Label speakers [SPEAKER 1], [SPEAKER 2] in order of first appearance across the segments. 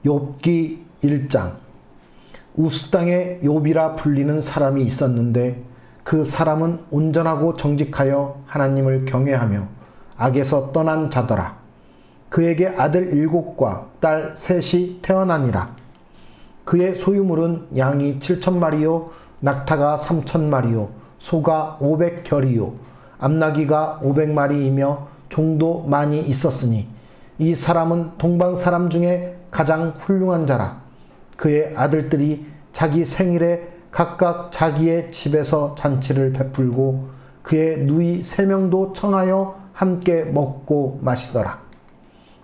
[SPEAKER 1] 욥기 1장. 우스 땅에 욥이라 불리는 사람이 있었는데 그 사람은 온전하고 정직하여 하나님을 경외하며 악에서 떠난 자더라. 그에게 아들 7과 딸 3이 태어나니라. 그의 소유물은 양이 7,000마리요 낙타가 3,000마리요 소가 500결이요 암나귀가 500마리이며 종도 많이 있었으니 이 사람은 동방 사람 중에 가장 훌륭한 자라. 그의 아들들이 자기 생일에 각각 자기의 집에서 잔치를 베풀고 그의 누이 3명도 청하여 함께 먹고 마시더라.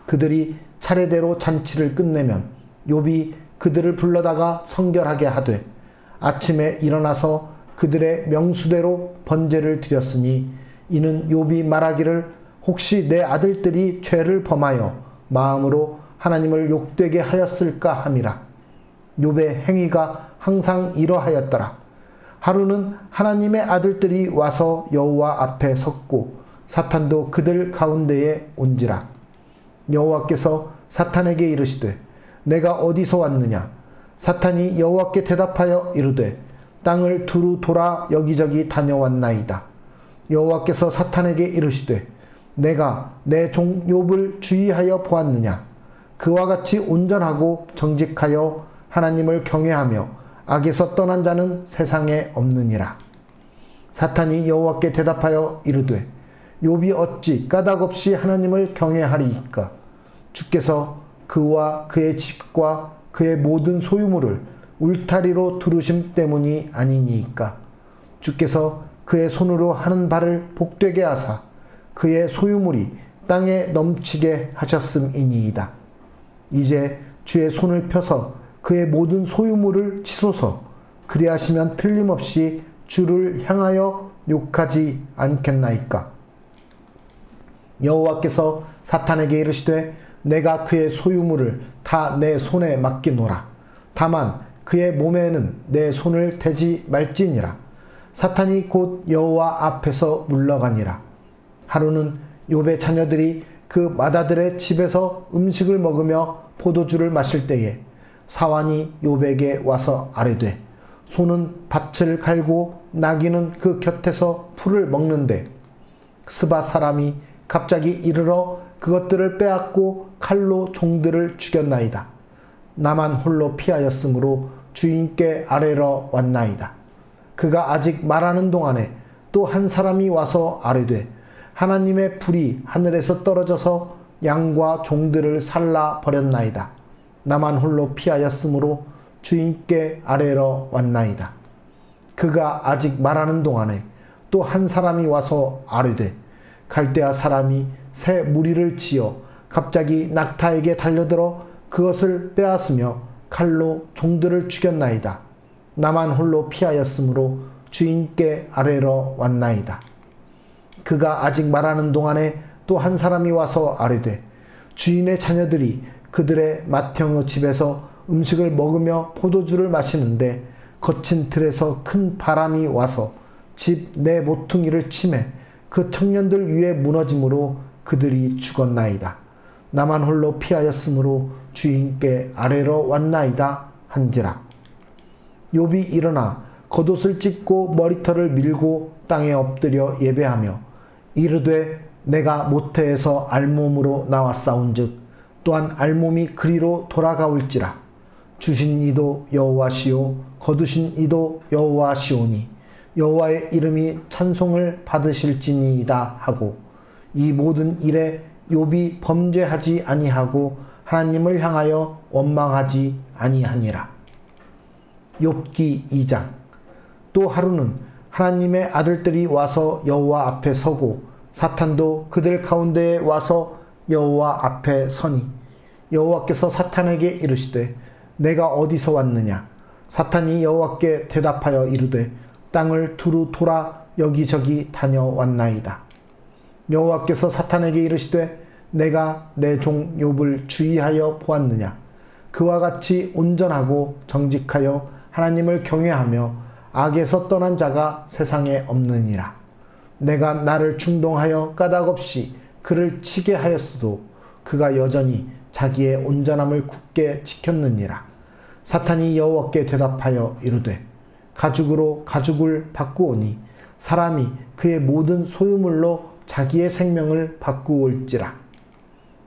[SPEAKER 1] 그들이 차례대로 잔치를 끝내면 욥이 그들을 불러다가 성결하게 하되 아침에 일어나서 그들의 명수대로 번제를 드렸으니 이는 욥이 말하기를 혹시 내 아들들이 죄를 범하여 마음으로 하나님을 욕되게 하였을까 함이라. 욥의 행위가 항상 이러하였더라. 하루는 하나님의 아들들이 와서 여호와 앞에 섰고 사탄도 그들 가운데에 온지라. 여호와께서 사탄에게 이르시되 내가 어디서 왔느냐? 사탄이 여호와께 대답하여 이르되 땅을 두루 돌아 여기저기 다녀왔나이다. 여호와께서 사탄에게 이르시되 내가 내 종 욥을 주의하여 보았느냐? 그와 같이 온전하고 정직하여 하나님을 경외하며 악에서 떠난 자는 세상에 없느니라. 사탄이 여호와께 대답하여 이르되 욥이 어찌 까닭없이 하나님을 경외하리이까? 주께서 그와 그의 집과 그의 모든 소유물을 울타리로 두르심 때문이 아니니이까? 주께서 그의 손으로 하는 바를 복되게 하사 그의 소유물이 땅에 넘치게 하셨음이니이다. 이제 주의 손을 펴서 그의 모든 소유물을 치소서. 그리하시면 틀림없이 주를 향하여 욕하지 않겠나이까? 여호와께서 사탄에게 이르시되 내가 그의 소유물을 다 내 손에 맡기노라. 다만 그의 몸에는 내 손을 대지 말지니라. 사탄이 곧 여호와 앞에서 물러가니라. 하루는 욥의 자녀들이 그 맏아들의 집에서 음식을 먹으며 포도주를 마실 때에 사환이 욥에게 와서 아뢰되 소는 밭을 갈고 나귀는 그 곁에서 풀을 먹는데 스바 사람이 갑자기 이르러 그것들을 빼앗고 칼로 종들을 죽였나이다. 나만 홀로 피하였으므로 주인께 아뢰러 왔나이다. 그가 아직 말하는 동안에 또 한 사람이 와서 아뢰되 하나님의 불이 하늘에서 떨어져서 양과 종들을 살라 버렸나이다. 나만 홀로 피하였으므로 주인께 아뢰러 왔나이다. 그가 아직 말하는 동안에 또 한 사람이 와서 아뢰되 갈대아 사람이 새 무리를 지어 갑자기 낙타에게 달려들어 그것을 빼앗으며 칼로 종들을 죽였나이다. 나만 홀로 피하였으므로 주인께 아뢰러 왔나이다. 그가 아직 말하는 동안에 또 한 사람이 와서 아뢰되 주인의 자녀들이 그들의 맏형의 집에서 음식을 먹으며 포도주를 마시는데 거친 들에서 큰 바람이 와서 집 내 모퉁이를 치매 그 청년들 위에 무너짐으로 그들이 죽었나이다. 나만 홀로 피하였으므로 주인께 아뢰러 왔나이다 한지라. 욥이 일어나 겉옷을 찢고 머리털을 밀고 땅에 엎드려 예배하며 이르되 내가 모태에서 알몸으로 나왔사온즉 또한 알몸이 그리로 돌아가올지라. 주신 이도 여호와시요 거두신 이도 여호와시오니 여호와의 이름이 찬송을 받으실지니이다 하고 이 모든 일에 욥이 범죄하지 아니하고 하나님을 향하여 원망하지 아니하니라. 욥기 2장. 또 하루는 하나님의 아들들이 와서 여호와 앞에 서고 사탄도 그들 가운데에 와서 여호와 앞에 서니 여호와께서 사탄에게 이르시되 내가 어디서 왔느냐? 사탄이 여호와께 대답하여 이르되 땅을 두루 돌아 여기저기 다녀왔나이다. 여호와께서 사탄에게 이르시되 내가 내 종 욥을 주의하여 보았느냐? 그와 같이 온전하고 정직하여 하나님을 경외하며 악에서 떠난 자가 세상에 없느니라. 내가 나를 충동하여 까닭없이 그를 치게 하였어도 그가 여전히 자기의 온전함을 굳게 지켰느니라. 사탄이 여호와께 대답하여 이르되 가죽으로 가죽을 바꾸오니 사람이 그의 모든 소유물로 자기의 생명을 바꾸올지라.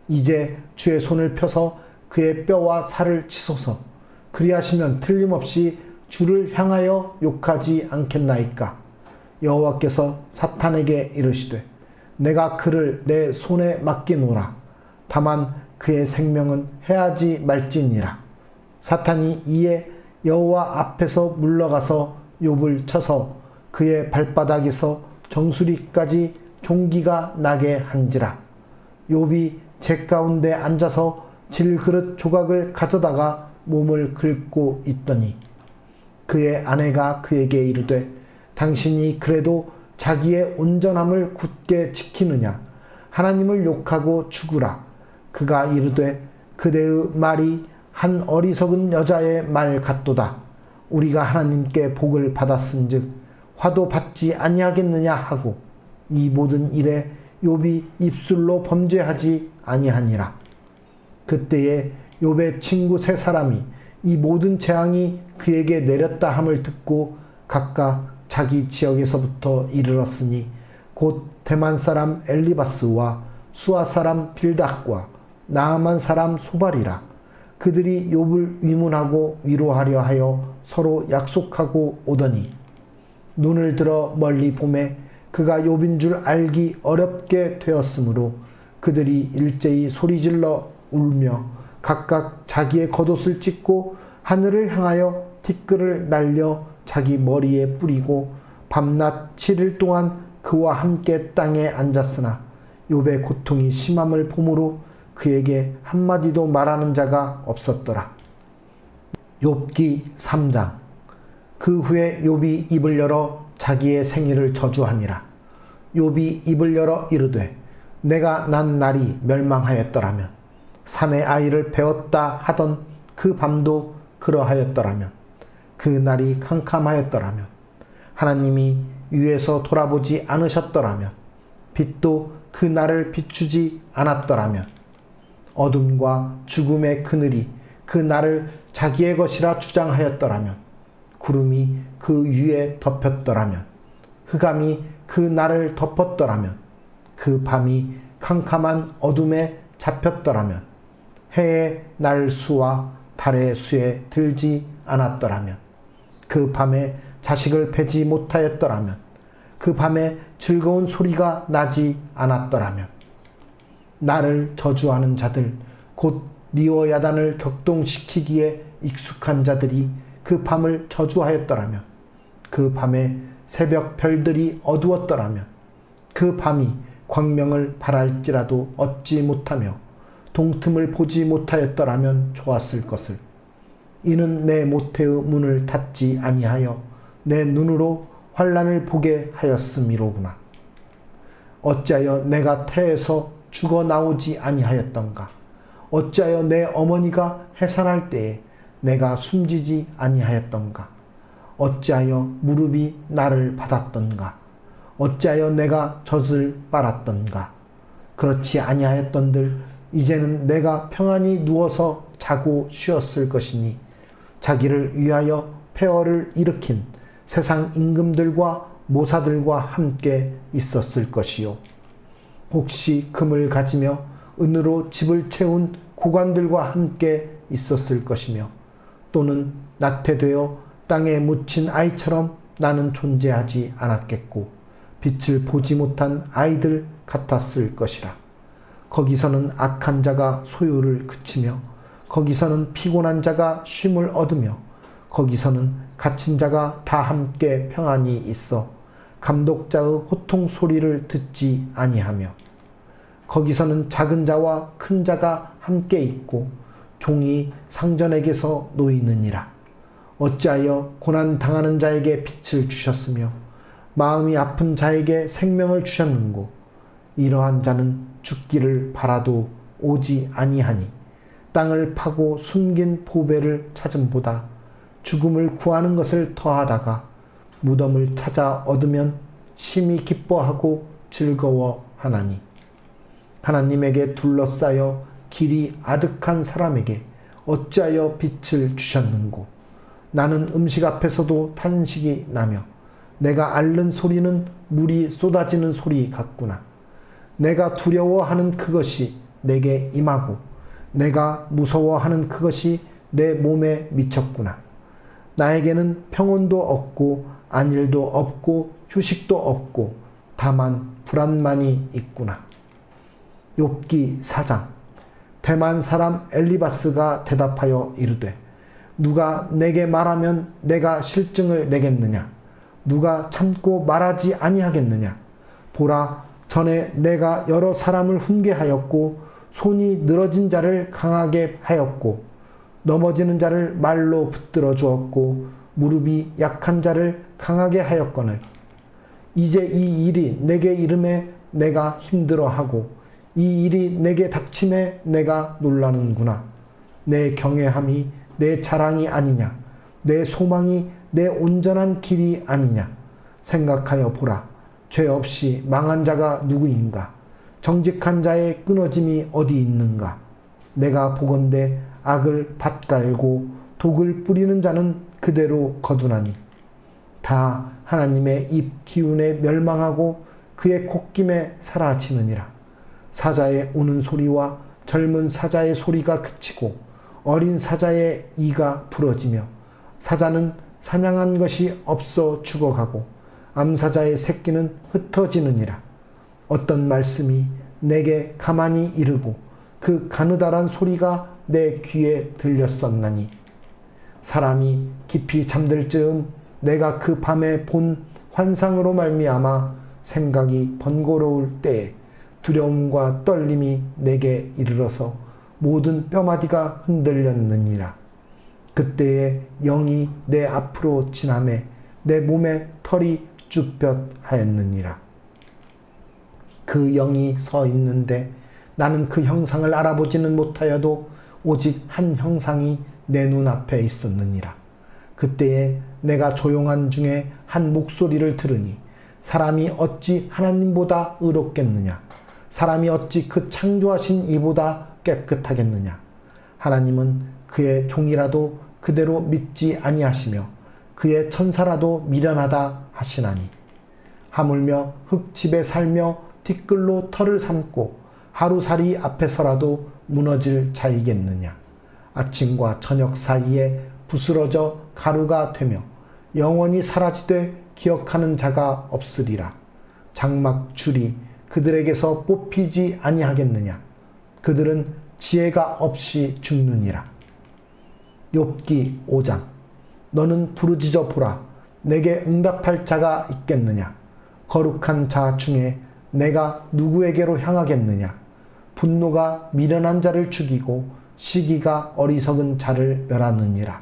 [SPEAKER 1] 이제 주의 손을 펴서 그의 뼈와 살을 치소서. 그리하시면 틀림없이 주를 향하여 욕하지 않겠나이까. 여호와께서 사탄에게 이르시되 내가 그를 내 손에 맡기노라. 다만 그의 생명은 해하지 말지니라. 사탄이 이에 여호와 앞에서 물러가서 욥을 쳐서 그의 발바닥에서 정수리까지 종기가 나게 한지라. 욥이 재 가운데 앉아서 질그릇 조각을 가져다가 몸을 긁고 있더니 그의 아내가 그에게 이르되 당신이 그래도 자기의 온전함을 굳게 지키느냐. 하나님을 욕하고 죽으라. 그가 이르되 그대의 말이 한 어리석은 여자의 말 같도다. 우리가 하나님께 복을 받았은즉 화도 받지 아니하겠느냐 하고 이 모든 일에 욥이 입술로 범죄하지 아니하니라. 그때에 욥의 친구 세 사람이 이 모든 재앙이 그에게 내렸다 함을 듣고 각각 자기 지역에서부터 이르렀으니 곧 대만 사람 엘리바스와 수아 사람 빌닥과 나아만 사람 소발이라. 그들이 욥을 위문하고 위로하려 하여 서로 약속하고 오더니 눈을 들어 멀리 보매 그가 욥인 줄 알기 어렵게 되었으므로 그들이 일제히 소리질러 울며 각각 자기의 겉옷을 찢고 하늘을 향하여 티끌을 날려 자기 머리에 뿌리고 밤낮 7일 동안 그와 함께 땅에 앉았으나 욥의 고통이 심함을 보므로 그에게 한마디도 말하는 자가 없었더라. 욥기 3장. 그 후에 욥이 입을 열어 자기의 생일을 저주하니라. 욥이 입을 열어 이르되 내가 난 날이 멸망하였더라면 산의 아이를 배웠다 하던 그 밤도 그러하였더라면 그 날이 캄캄하였더라면 하나님이 위에서 돌아보지 않으셨더라면 빛도 그 날을 비추지 않았더라면 어둠과 죽음의 그늘이 그 날을 자기의 것이라 주장하였더라면 구름이 그 위에 덮였더라면 흑암이 그 날을 덮었더라면 그 밤이 캄캄한 어둠에 잡혔더라면 해의 날 수와 달의 수에 들지 않았더라면 그 밤에 자식을 베지 못하였더라면 그 밤에 즐거운 소리가 나지 않았더라면 나를 저주하는 자들 곧 리워야단을 격동시키기에 익숙한 자들이 그 밤을 저주하였더라면 그 밤에 새벽 별들이 어두웠더라면 그 밤이 광명을 발할지라도 얻지 못하며 동틈을 보지 못하였더라면 좋았을 것을. 이는 내 모태의 문을 닫지 아니하여 내 눈으로 환난을 보게 하였음이로구나. 어찌하여 내가 태에서 죽어 나오지 아니하였던가. 어찌하여 내 어머니가 해산할 때에 내가 숨지지 아니하였던가. 어찌하여 무릎이 나를 받았던가. 어찌하여 내가 젖을 빨았던가. 그렇지 아니하였던들 이제는 내가 평안히 누워서 자고 쉬었을 것이니 자기를 위하여 폐허를 일으킨 세상 임금들과 모사들과 함께 있었을 것이요. 혹시 금을 가지며 은으로 집을 채운 고관들과 함께 있었을 것이며 또는 낙태되어 땅에 묻힌 아이처럼 나는 존재하지 않았겠고 빛을 보지 못한 아이들 같았을 것이라. 거기서는 악한 자가 소요를 그치며 거기서는 피곤한 자가 쉼을 얻으며 거기서는 갇힌 자가 다 함께 평안히 있어 감독자의 호통 소리를 듣지 아니하며 거기서는 작은 자와 큰 자가 함께 있고 종이 상전에게서 놓이느니라. 어찌하여 고난 당하는 자에게 빛을 주셨으며 마음이 아픈 자에게 생명을 주셨는고 이러한 자는 죽기를 바라도 오지 아니하니 땅을 파고 숨긴 보배를 찾음보다 죽음을 구하는 것을 더하다가 무덤을 찾아 얻으면 심히 기뻐하고 즐거워하나니 하나님에게 둘러싸여 길이 아득한 사람에게 어찌하여 빛을 주셨는고. 나는 음식 앞에서도 탄식이 나며 내가 앓는 소리는 물이 쏟아지는 소리 같구나. 내가 두려워하는 그것이 내게 임하고 내가 무서워하는 그것이 내 몸에 미쳤구나. 나에게는 평온도 없고 안일도 없고 휴식도 없고 다만 불안만이 있구나. 욥기 4장. 대만 사람 엘리바스가 대답하여 이르되 누가 내게 말하면 내가 실증을 내겠느냐? 누가 참고 말하지 아니하겠느냐? 보라, 전에 내가 여러 사람을 훈계하였고 손이 늘어진 자를 강하게 하였고 넘어지는 자를 말로 붙들어 주었고 무릎이 약한 자를 강하게 하였거늘 이제 이 일이 내게 이름에 내가 힘들어하고 이 일이 내게 닥침에 내가 놀라는구나. 내 경외함이 내 자랑이 아니냐? 내 소망이 내 온전한 길이 아니냐? 생각하여 보라. 죄 없이 망한 자가 누구인가? 정직한 자의 끊어짐이 어디 있는가? 내가 보건대 악을 밭갈고 독을 뿌리는 자는 그대로 거두나니 다 하나님의 입 기운에 멸망하고 그의 콧김에 사라지느니라. 사자의 우는 소리와 젊은 사자의 소리가 그치고 어린 사자의 이가 부러지며 사자는 사냥한 것이 없어 죽어가고 암사자의 새끼는 흩어지느니라. 어떤 말씀이 내게 가만히 이르고 그 가느다란 소리가 내 귀에 들렸었나니 사람이 깊이 잠들 즈음 내가 그 밤에 본 환상으로 말미암아 생각이 번거로울 때에 두려움과 떨림이 내게 이르러서 모든 뼈마디가 흔들렸느니라. 그때에 영이 내 앞으로 지나매 내 몸에 털이 쭈뼛하였느니라. 그 영이 서 있는데 나는 그 형상을 알아보지는 못하여도 오직 한 형상이 내 눈앞에 있었느니라. 그때에 내가 조용한 중에 한 목소리를 들으니 사람이 어찌 하나님보다 의롭겠느냐? 사람이 어찌 그 창조하신 이보다 깨끗하겠느냐? 하나님은 그의 종이라도 그대로 믿지 아니하시며 그의 천사라도 미련하다 하시나니 하물며 흙집에 살며 티끌로 털을 삼고 하루살이 앞에서라도 무너질 자이겠느냐? 아침과 저녁 사이에 부스러져 가루가 되며 영원히 사라지되 기억하는 자가 없으리라. 장막 줄이 그들에게서 뽑히지 아니하겠느냐? 그들은 지혜가 없이 죽느니라. 욥기 5장. 너는 부르짖어 보라. 내게 응답할 자가 있겠느냐? 거룩한 자 중에 내가 누구에게로 향하겠느냐? 분노가 미련한 자를 죽이고 시기가 어리석은 자를 멸하느니라.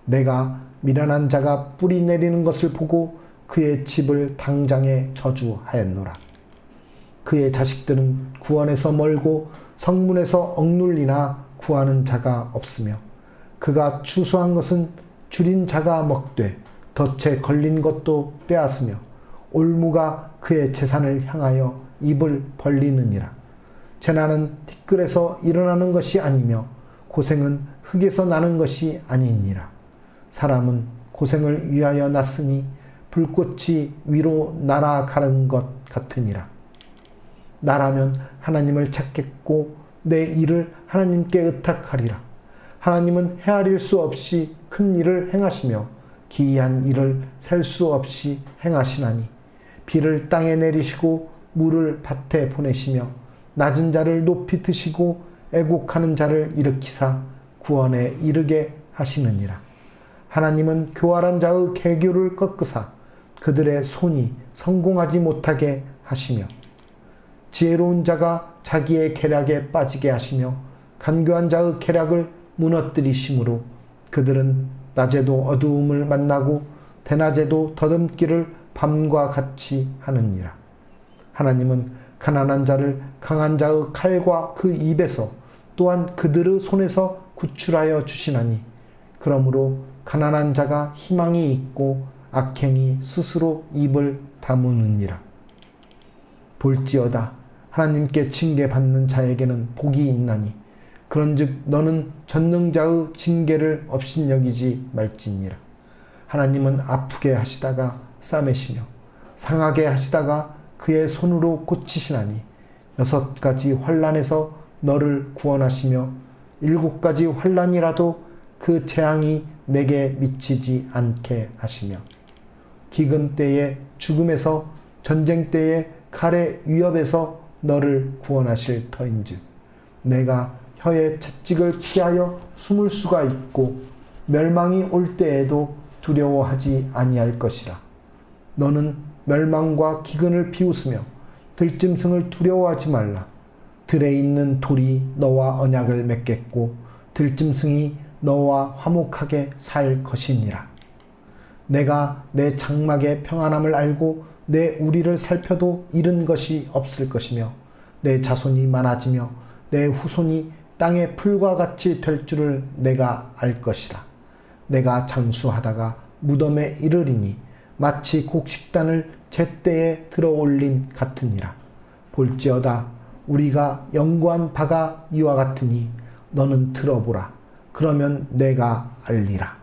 [SPEAKER 1] 내가 미련한 자가 뿌리 내리는 것을 보고 그의 집을 당장에 저주하였노라. 그의 자식들은 구원에서 멀고 성문에서 억눌리나 구하는 자가 없으며 그가 추수한 것은 줄인 자가 먹되 덫에 걸린 것도 빼앗으며 올무가 그의 재산을 향하여 입을 벌리느니라. 재난은 티끌에서 일어나는 것이 아니며 고생은 흙에서 나는 것이 아니니라. 사람은 고생을 위하여 났으니 불꽃이 위로 날아가는 것 같으니라. 나라면 하나님을 찾겠고 내 일을 하나님께 의탁하리라. 하나님은 헤아릴 수 없이 큰 일을 행하시며 기이한 일을 셀 수 없이 행하시나니 비를 땅에 내리시고 물을 밭에 보내시며 낮은 자를 높이 드시고 애곡하는 자를 일으키사 구원에 이르게 하시느니라. 하나님은 교활한 자의 계교를 꺾으사 그들의 손이 성공하지 못하게 하시며 지혜로운 자가 자기의 계략에 빠지게 하시며 간교한 자의 계략을 무너뜨리심으로 그들은 낮에도 어두움을 만나고 대낮에도 더듬기를 밤과 같이 하느니라. 하나님은 가난한 자를 강한 자의 칼과 그 입에서 또한 그들의 손에서 구출하여 주시나니 그러므로 가난한 자가 희망이 있고 악행이 스스로 입을 다무느니라. 볼지어다 하나님께 징계받는 자에게는 복이 있나니 그런즉 너는 전능자의 징계를 업신여기지 말지니라. 하나님은 아프게 하시다가 싸매시며 상하게 하시다가 그의 손으로 고치시나니 6가지 환난에서 너를 구원하시며 7가지 환난이라도 그 재앙이 내게 미치지 않게 하시며 기근 때에 죽음에서 전쟁 때에 칼의 위협에서 너를 구원하실 터인즉 내가 혀의 채찍을 피하여 숨을 수가 있고 멸망이 올 때에도 두려워하지 아니할 것이라. 너는 멸망과 기근을 비웃으며 들짐승을 두려워하지 말라. 들에 있는 돌이 너와 언약을 맺겠고 들짐승이 너와 화목하게 살 것이니라. 내가 내 장막의 평안함을 알고 내 우리를 살펴도 잃은 것이 없을 것이며 내 자손이 많아지며 내 후손이 땅의 풀과 같이 될 줄을 내가 알 것이라. 내가 장수하다가 무덤에 이르리니 마치 곡식단을 제때에 들어올림 같으니라. 볼지어다 우리가 연구한 바가 이와 같으니 너는 들어보라. 그러면 내가 알리라.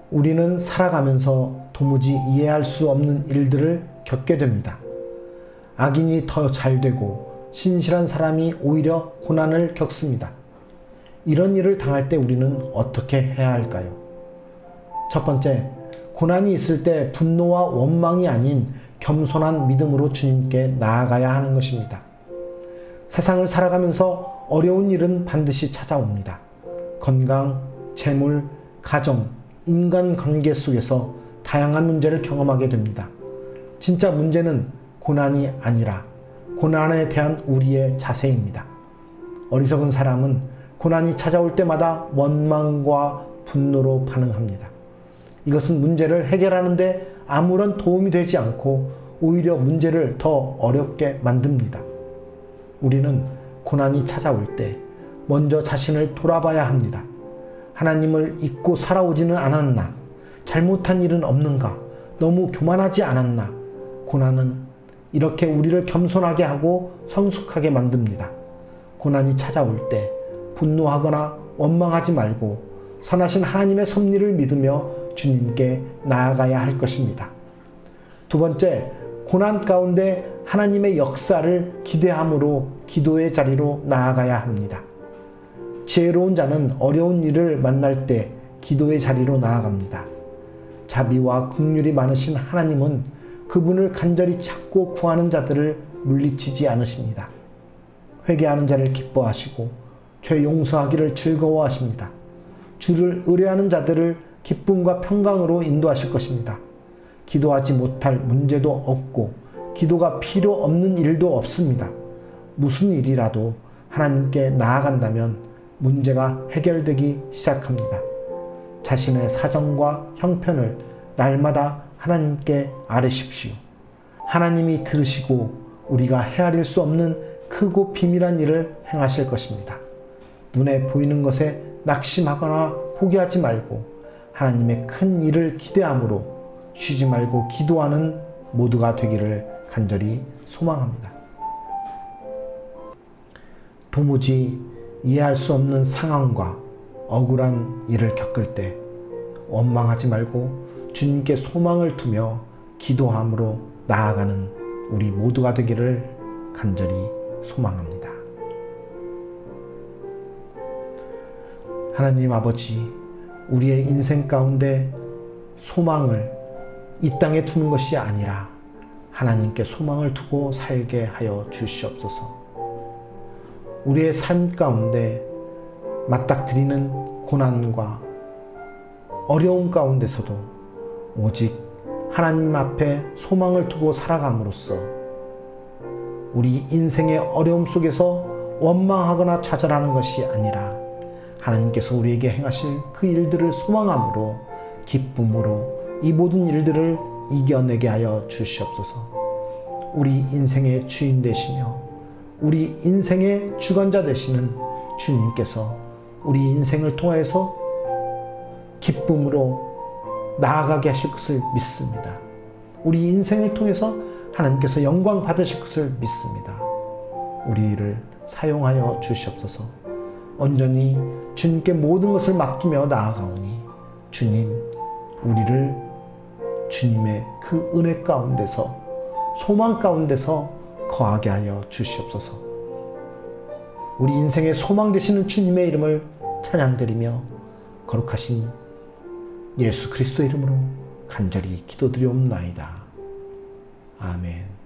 [SPEAKER 1] 우리는 살아가면서 도무지 이해할 수 없는 일들을 겪게 됩니다. 악인이 더 잘되고 신실한 사람이 오히려 고난을 겪습니다. 이런 일을 당할 때 우리는 어떻게 해야 할까요? 첫 번째, 고난이 있을 때 분노와 원망이 아닌 겸손한 믿음으로 주님께 나아가야 하는 것입니다. 세상을 살아가면서 어려운 일은 반드시 찾아옵니다. 건강, 재물, 가정, 인간관계 속에서 다양한 문제를 경험하게 됩니다. 진짜 문제는 고난이 아니라 고난에 대한 우리의 자세입니다. 어리석은 사람은 고난이 찾아올 때마다 원망과 분노로 반응합니다. 이것은 문제를 해결하는데 아무런 도움이 되지 않고 오히려 문제를 더 어렵게 만듭니다. 우리는 고난이 찾아올 때 먼저 자신을 돌아봐야 합니다. 하나님을 잊고 살아오지는 않았나? 잘못한 일은 없는가? 너무 교만하지 않았나? 고난은 이렇게 우리를 겸손하게 하고 성숙하게 만듭니다. 고난이 찾아올 때 분노하거나 원망하지 말고 선하신 하나님의 섭리를 믿으며 주님께 나아가야 할 것입니다. 두 번째, 고난 가운데 하나님의 역사를 기대함으로 기도의 자리로 나아가야 합니다. 지혜로운 자는 어려운 일을 만날 때 기도의 자리로 나아갑니다. 자비와 긍휼이 많으신 하나님은 그분을 간절히 찾고 구하는 자들을 물리치지 않으십니다. 회개하는 자를 기뻐하시고 죄 용서하기를 즐거워하십니다. 주를 의뢰하는 자들을 기쁨과 평강으로 인도하실 것입니다. 기도하지 못할 문제도 없고 기도가 필요 없는 일도 없습니다. 무슨 일이라도 하나님께 나아간다면 문제가 해결되기 시작합니다. 자신의 사정과 형편을 날마다 하나님께 아뢰십시오. 하나님이 들으시고 우리가 헤아릴 수 없는 크고 비밀한 일을 행하실 것입니다. 눈에 보이는 것에 낙심하거나 포기하지 말고 하나님의 큰 일을 기대함으로 쉬지 말고 기도하는 모두가 되기를 간절히 소망합니다. 도무지 이해할 수 없는 상황과 억울한 일을 겪을 때 원망하지 말고 주님께 소망을 두며 기도함으로 나아가는 우리 모두가 되기를 간절히 소망합니다. 하나님 아버지, 우리의 인생 가운데 소망을 이 땅에 두는 것이 아니라 하나님께 소망을 두고 살게 하여 주시옵소서. 우리의 삶 가운데 맞닥뜨리는 고난과 어려움 가운데서도 오직 하나님 앞에 소망을 두고 살아감으로써 우리 인생의 어려움 속에서 원망하거나 좌절하는 것이 아니라 하나님께서 우리에게 행하실 그 일들을 소망함으로 기쁨으로 이 모든 일들을 이겨내게 하여 주시옵소서. 우리 인생의 주인 되시며 우리 인생의 주관자 되시는 주님께서 우리 인생을 통해서 기쁨으로 나아가게 하실 것을 믿습니다. 우리 인생을 통해서 하나님께서 영광 받으실 것을 믿습니다. 우리를 사용하여 주시옵소서. 온전히 주님께 모든 것을 맡기며 나아가오니 주님, 우리를 주님의 그 은혜 가운데서, 소망 가운데서 거하게 하여 주시옵소서. 우리 인생의 소망 되시는 주님의 이름을 찬양드리며 거룩하신 예수 그리스도 이름으로 간절히 기도드리옵나이다. 아멘.